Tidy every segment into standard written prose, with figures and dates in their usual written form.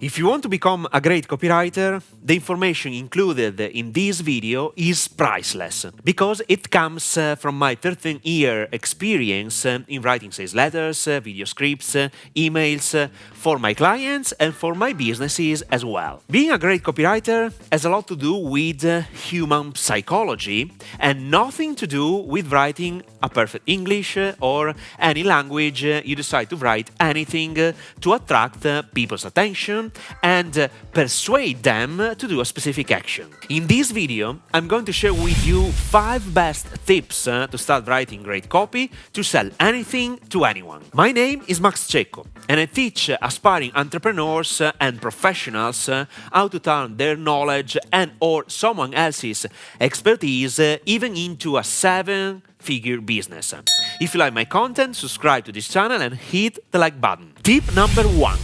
If you want to become a great copywriter, the information included in this video is priceless because it comes from my 13-year experience in writing sales letters, video scripts, emails for my clients and for my businesses as well. Being a great copywriter has a lot to do with human psychology and nothing to do with writing a perfect English or any language you decide to write anything to attract people's attention and persuade them to do a specific action. In this video, I'm going to share with you 5 best tips to start writing great copy to sell anything to anyone. My name is Max Cecco and I teach aspiring entrepreneurs and professionals how to turn their knowledge and or someone else's expertise even into a 7-figure business. If you like my content, subscribe to this channel and hit the like button. Tip number 1.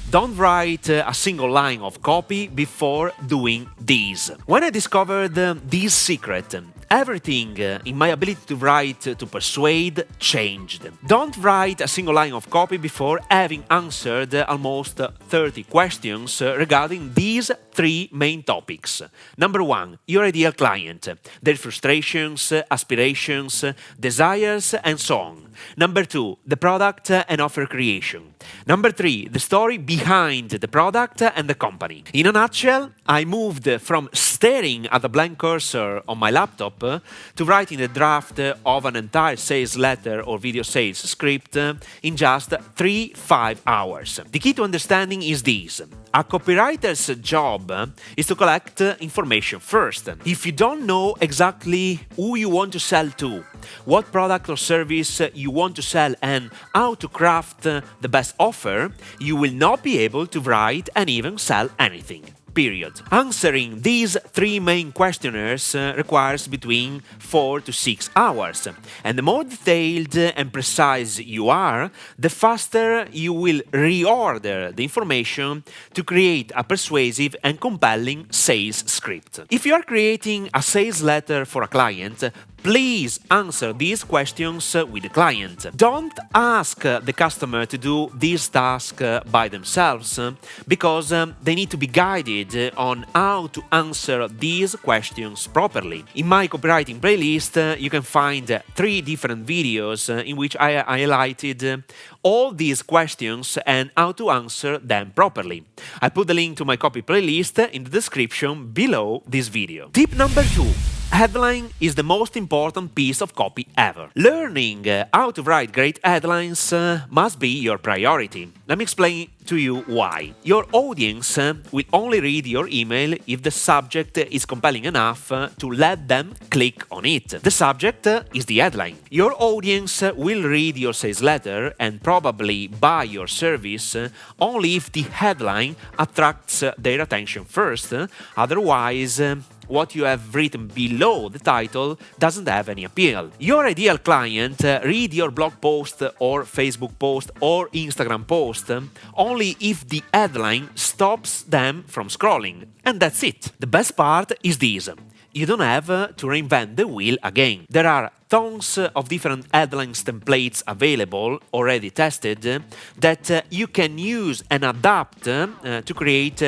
Don't write a single line of copy before doing this. When I discovered this secret, everything in my ability to write to persuade changed. Don't write a single line of copy before having answered almost 30 questions regarding these 3 main topics. Number 1, your ideal client, their frustrations, aspirations, desires, and so on. Number 2, the product and offer creation. Number 3, the story behind the product and the company. In a nutshell, I moved from staring at a blank cursor on my laptop to writing the draft of an entire sales letter or video sales script in just 3-5 hours. The key to understanding is this. A copywriter's job is to collect information first. If you don't know exactly who you want to sell to, what product or service you want to sell and how to craft the best offer, you will not be able to write and even sell anything. Period. Answering these 3 main questionnaires requires between 4 to 6 hours. And the more detailed and precise you are, the faster you will reorder the information to create a persuasive and compelling sales script. If you are creating a sales letter for a client, please answer these questions with the client. Don't ask the customer to do this task by themselves because they need to be guided on how to answer these questions properly. In my copywriting playlist, you can find 3 different videos in which I highlighted all these questions and how to answer them properly. I put the link to my copy playlist in the description below this video. Tip number 2. Headline is the most important piece of copy ever. Learning how to write great headlines must be your priority. Let me explain to you why. Your audience will only read your email if the subject is compelling enough to let them click on it. The subject is the headline. Your audience will read your sales letter and probably buy your service only if the headline attracts their attention first. Otherwise, what you have written below the title doesn't have any appeal. Your ideal client read your blog post or Facebook post or Instagram post only if the headline stops them from scrolling. And that's it. The best part is this. You don't have to reinvent the wheel again. There are tons of different headlines templates available, already tested, that you can use and adapt to create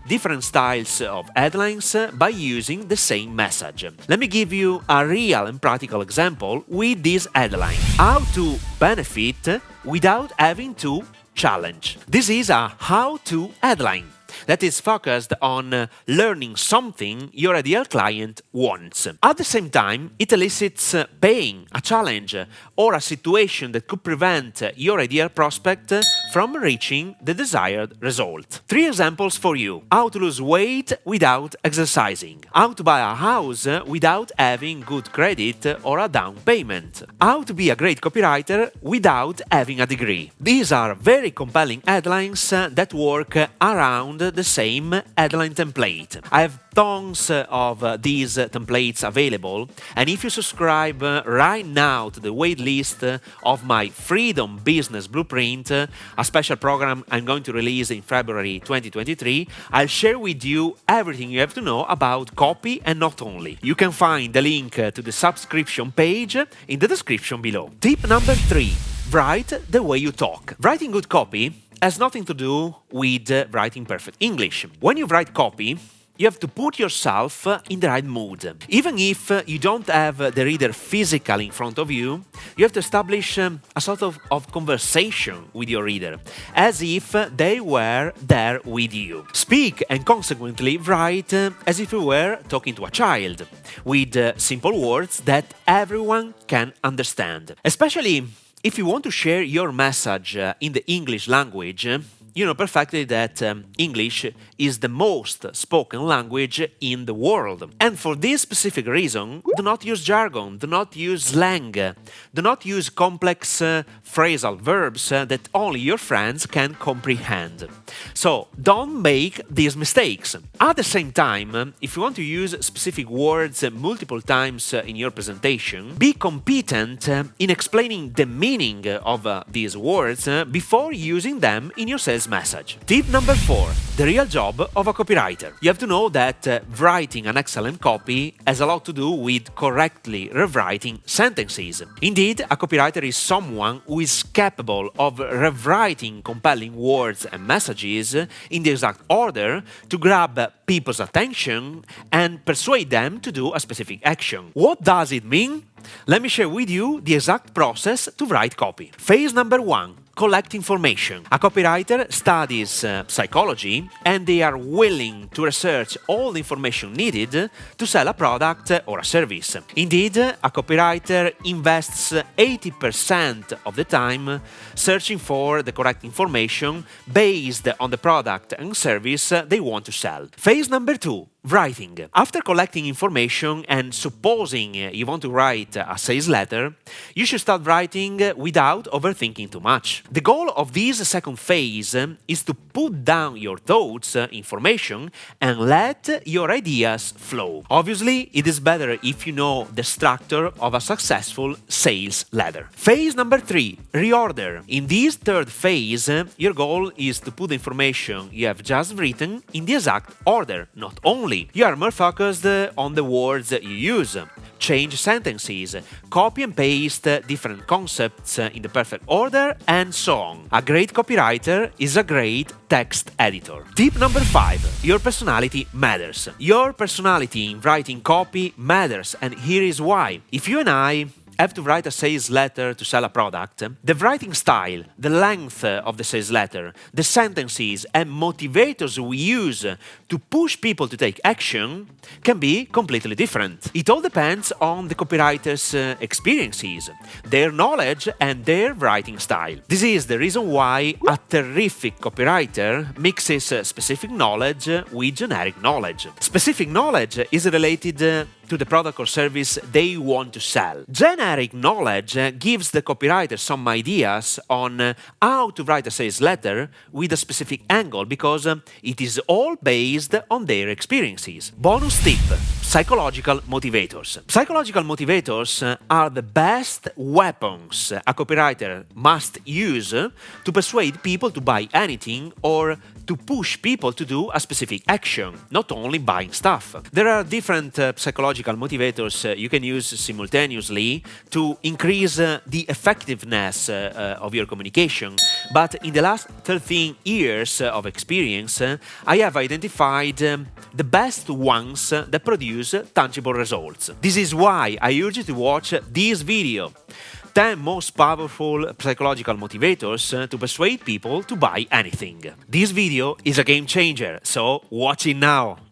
different styles of headlines by using the same message. Let me give you a real and practical example with this headline. How to benefit without having to challenge. This is a how-to headline that is focused on learning something your ideal client wants. At the same time, it elicits pain, a challenge, or a situation that could prevent your ideal prospect from reaching the desired result. 3 examples for you. How to lose weight without exercising. How to buy a house without having good credit or a down payment. How to be a great copywriter without having a degree. These are very compelling headlines that work around the same headline template. I have tons of these templates available, and if you subscribe right now to the wait list of my Freedom Business Blueprint, a special program I'm going to release in February 2023, I'll share with you everything you have to know about copy and not only. You can find the link to the subscription page in the description below. Tip number 3. Write the way you talk. Writing good copy has nothing to do with writing perfect English. When you write copy, you have to put yourself in the right mood. Even if you don't have the reader physically in front of you, you have to establish a sort of conversation with your reader, as if they were there with you. Speak and consequently write as if you were talking to a child, with simple words that everyone can understand. Especially if you want to share your message in the English language, you know perfectly that English is the most spoken language in the world. And for this specific reason, do not use jargon, do not use slang, do not use complex phrasal verbs that only your friends can comprehend. So don't make these mistakes. At the same time, if you want to use specific words multiple times in your presentation, be competent in explaining the meaning of these words before using them in your sales message. Tip number 4. The real job of a copywriter. You have to know that writing an excellent copy has a lot to do with correctly rewriting sentences. Indeed, a copywriter is someone who is capable of rewriting compelling words and messages in the exact order to grab people's attention and persuade them to do a specific action. What does it mean? Let me share with you the exact process to write copy. Phase number 1. Collect information. A copywriter studies psychology and they are willing to research all the information needed to sell a product or a service. Indeed, a copywriter invests 80% of the time searching for the correct information based on the product and service they want to sell. Phase number 2. Writing. After collecting information and supposing you want to write a sales letter, you should start writing without overthinking too much. The goal of this second phase is to put down your thoughts, information, and let your ideas flow. Obviously, it is better if you know the structure of a successful sales letter. Phase number 3. Reorder. In this third phase, your goal is to put the information you have just written in the exact order, not only. You are more focused on the words you use, change sentences, copy and paste different concepts in the perfect order, and so on. A great copywriter is a great text editor. Tip number 5. Your personality matters. Your personality in writing copy matters, and here is why. If you and I have to write a sales letter to sell a product, the writing style, the length of the sales letter, the sentences and motivators we use to push people to take action can be completely different. It all depends on the copywriter's experiences, their knowledge and their writing style. This is the reason why a terrific copywriter mixes specific knowledge with generic knowledge. Specific knowledge is related to the product or service they want to sell. Generic knowledge gives the copywriter some ideas on how to write a sales letter with a specific angle because it is all based on their experiences. Bonus tip. Psychological motivators. Psychological motivators are the best weapons a copywriter must use to persuade people to buy anything or to push people to do a specific action, not only buying stuff. There are different psychological motivators you can use simultaneously to increase the effectiveness of your communication. But in the last 13 years of experience, I have identified the best ones that produce tangible results. This is why I urge you to watch this video. 10 most powerful psychological motivators to persuade people to buy anything. This video is a game changer, so watch it now!